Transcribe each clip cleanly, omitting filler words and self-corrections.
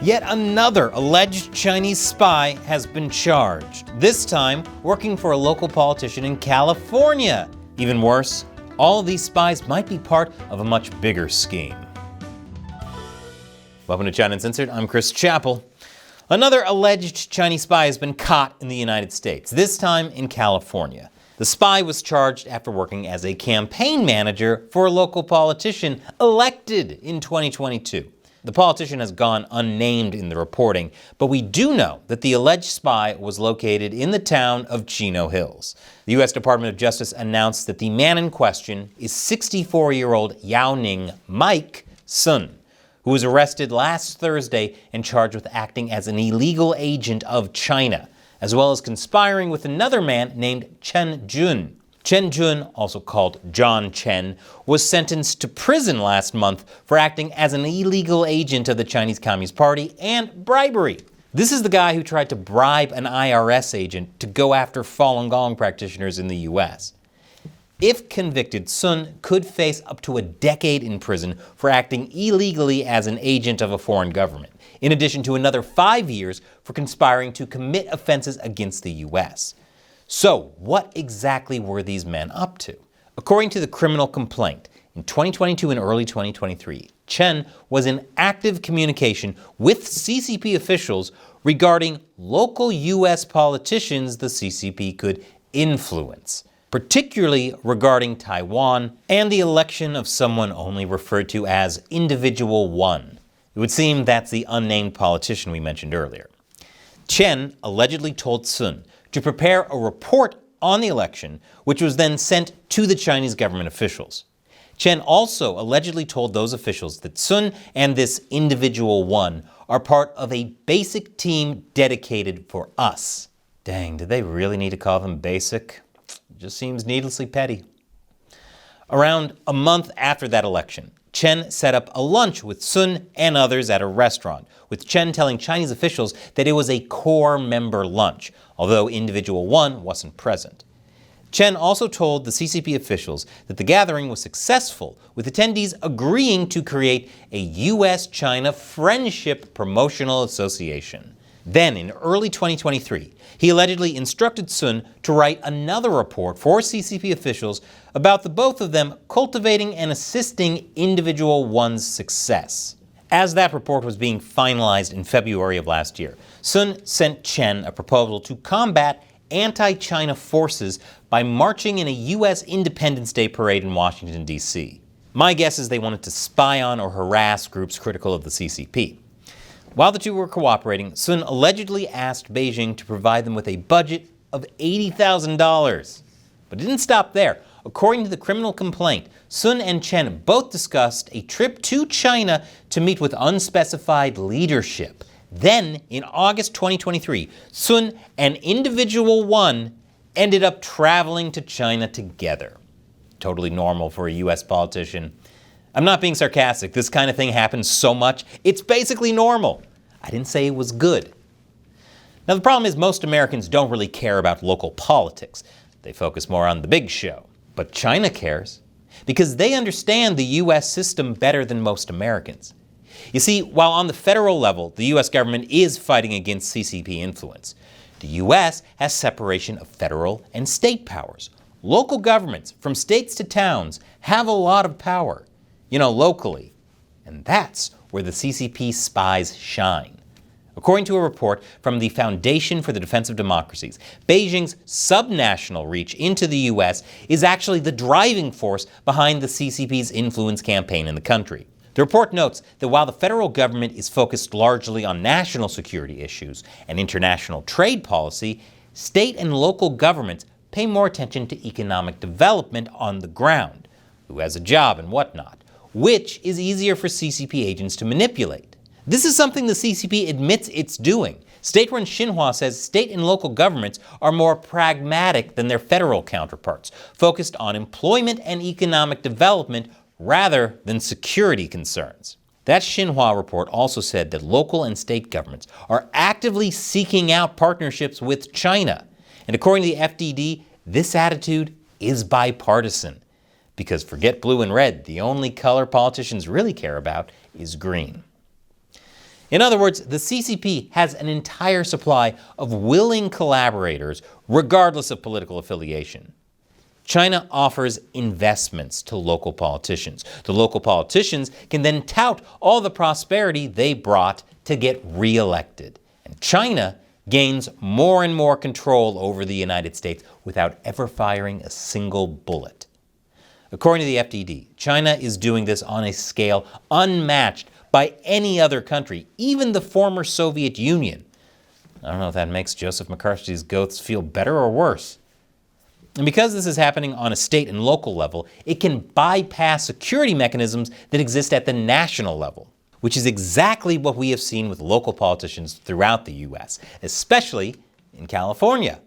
Yet another alleged Chinese spy has been charged, this time working for a local politician in California. Even worse, all of these spies might be part of a much bigger scheme. Welcome to China Uncensored, I'm Chris Chappell. Another alleged Chinese spy has been caught in the United States, this time in California. The spy was charged after working as a campaign manager for a local politician elected in 2022. The politician has gone unnamed in the reporting, but we do know that the alleged spy was located in the town of Chino Hills. The U.S. Department of Justice announced that the man in question is 64-year-old Yaoning Mike Sun, who was arrested last Thursday and charged with acting as an illegal agent of China, as well as conspiring with another man named Chen Jun. Chen Jun, also called John Chen, was sentenced to prison last month for acting as an illegal agent of the Chinese Communist Party and bribery. This is the guy who tried to bribe an IRS agent to go after Falun Gong practitioners in the US. If convicted, Sun could face up to a decade in prison for acting illegally as an agent of a foreign government, in addition to another 5 years for conspiring to commit offenses against the US. So, what exactly were these men up to? According to the criminal complaint, in 2022 and early 2023, Chen was in active communication with CCP officials regarding local US politicians the CCP could influence, particularly regarding Taiwan and the election of someone only referred to as Individual One. It would seem that's the unnamed politician we mentioned earlier. Chen allegedly told Sun to prepare a report on the election, which was then sent to the Chinese government officials. Chen also allegedly told those officials that Sun and this Individual One are part of a basic team dedicated for us. Dang, did they really need to call them basic? It just seems needlessly petty. Around a month after that election, Chen set up a lunch with Sun and others at a restaurant, with Chen telling Chinese officials that it was a core member lunch, although Individual One wasn't present. Chen also told the CCP officials that the gathering was successful, with attendees agreeing to create a U.S.-China Friendship Promotional Association. Then, in early 2023, he allegedly instructed Sun to write another report for CCP officials about the both of them cultivating and assisting Individual One's success. As that report was being finalized in February of last year, Sun sent Chen a proposal to combat anti-China forces by marching in a U.S. Independence Day parade in Washington, D.C. My guess is they wanted to spy on or harass groups critical of the CCP. While the two were cooperating, Sun allegedly asked Beijing to provide them with a budget of $80,000. But it didn't stop there. According to the criminal complaint, Sun and Chen both discussed a trip to China to meet with unspecified leadership. Then, in August 2023, Sun and Individual One ended up traveling to China together. Totally normal for a US politician. I'm not being sarcastic. This kind of thing happens so much, it's basically normal. I didn't say it was good. Now, the problem is most Americans don't really care about local politics. They focus more on the big show. But China cares, because they understand the U.S. system better than most Americans. You see, while on the federal level, the U.S. government is fighting against CCP influence, the U.S. has separation of federal and state powers. Local governments, from states to towns, have a lot of power. Locally. And that's where the CCP spies shine. According to a report from the Foundation for the Defense of Democracies, Beijing's subnational reach into the U.S. is actually the driving force behind the CCP's influence campaign in the country. The report notes that while the federal government is focused largely on national security issues and international trade policy, state and local governments pay more attention to economic development on the ground, who has a job and whatnot, which is easier for CCP agents to manipulate. This is something the CCP admits it's doing. State-run Xinhua says state and local governments are more pragmatic than their federal counterparts, focused on employment and economic development rather than security concerns. That Xinhua report also said that local and state governments are actively seeking out partnerships with China. And according to the FDD, this attitude is bipartisan. Because forget blue and red, the only color politicians really care about is green. In other words, the CCP has an entire supply of willing collaborators, regardless of political affiliation. China offers investments to local politicians. The local politicians can then tout all the prosperity they brought to get re-elected. And China gains more and more control over the United States without ever firing a single bullet. According to the FDD, China is doing this on a scale unmatched by any other country, even the former Soviet Union. I don't know if that makes Joseph McCarthy's ghosts feel better or worse. And because this is happening on a state and local level, it can bypass security mechanisms that exist at the national level, which is exactly what we have seen with local politicians throughout the U.S., especially in California.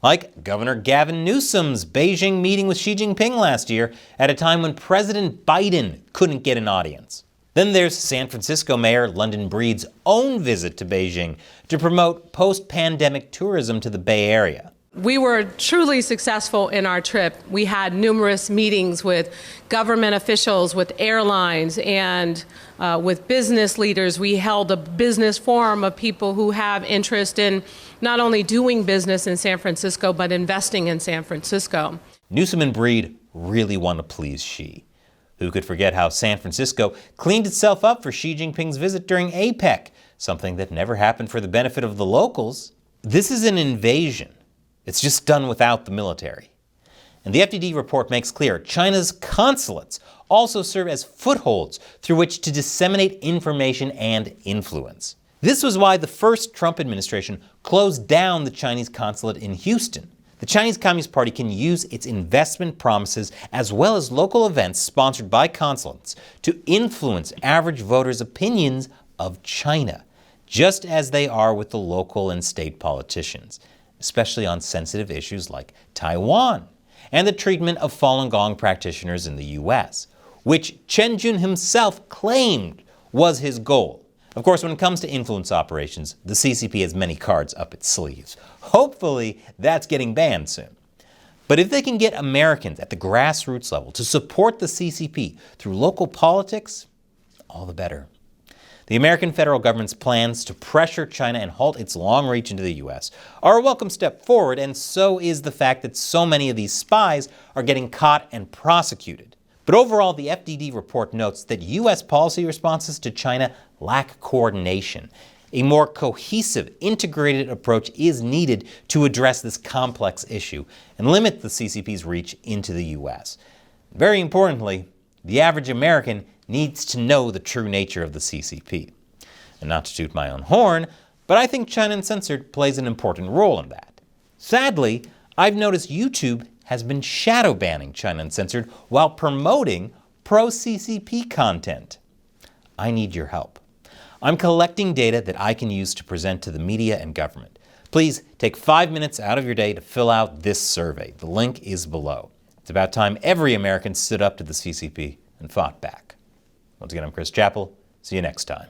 Like Governor Gavin Newsom's Beijing meeting with Xi Jinping last year at a time when President Biden couldn't get an audience. Then there's San Francisco Mayor London Breed's own visit to Beijing to promote post-pandemic tourism to the Bay Area. We were truly successful in our trip. We had numerous meetings with government officials, with airlines, and with business leaders. We held a business forum of people who have interest in not only doing business in San Francisco, but investing in San Francisco. Newsom and Breed really want to please Xi. Who could forget how San Francisco cleaned itself up for Xi Jinping's visit during APEC, something that never happened for the benefit of the locals. This is an invasion. It's just done without the military. And the FDD report makes clear China's consulates also serve as footholds through which to disseminate information and influence. This was why the first Trump administration closed down the Chinese consulate in Houston. The Chinese Communist Party can use its investment promises as well as local events sponsored by consulates to influence average voters' opinions of China, just as they are with the local and state politicians, especially on sensitive issues like Taiwan and the treatment of Falun Gong practitioners in the U.S., which Chen Jun himself claimed was his goal. Of course, when it comes to influence operations, the CCP has many cards up its sleeves. Hopefully, that's getting banned soon. But if they can get Americans at the grassroots level to support the CCP through local politics, all the better. The American federal government's plans to pressure China and halt its long reach into the U.S. are a welcome step forward, and so is the fact that so many of these spies are getting caught and prosecuted. But overall, the FDD report notes that U.S. policy responses to China lack coordination. A more cohesive, integrated approach is needed to address this complex issue and limit the CCP's reach into the U.S. Very importantly, the average American needs to know the true nature of the CCP. And not to toot my own horn, but I think China Uncensored plays an important role in that. Sadly, I've noticed YouTube has been shadow banning China Uncensored while promoting pro-CCP content. I need your help. I'm collecting data that I can use to present to the media and government. Please take 5 minutes out of your day to fill out this survey. The link is below. It's about time every American stood up to the CCP and fought back. Once again, I'm Chris Chappell. See you next time.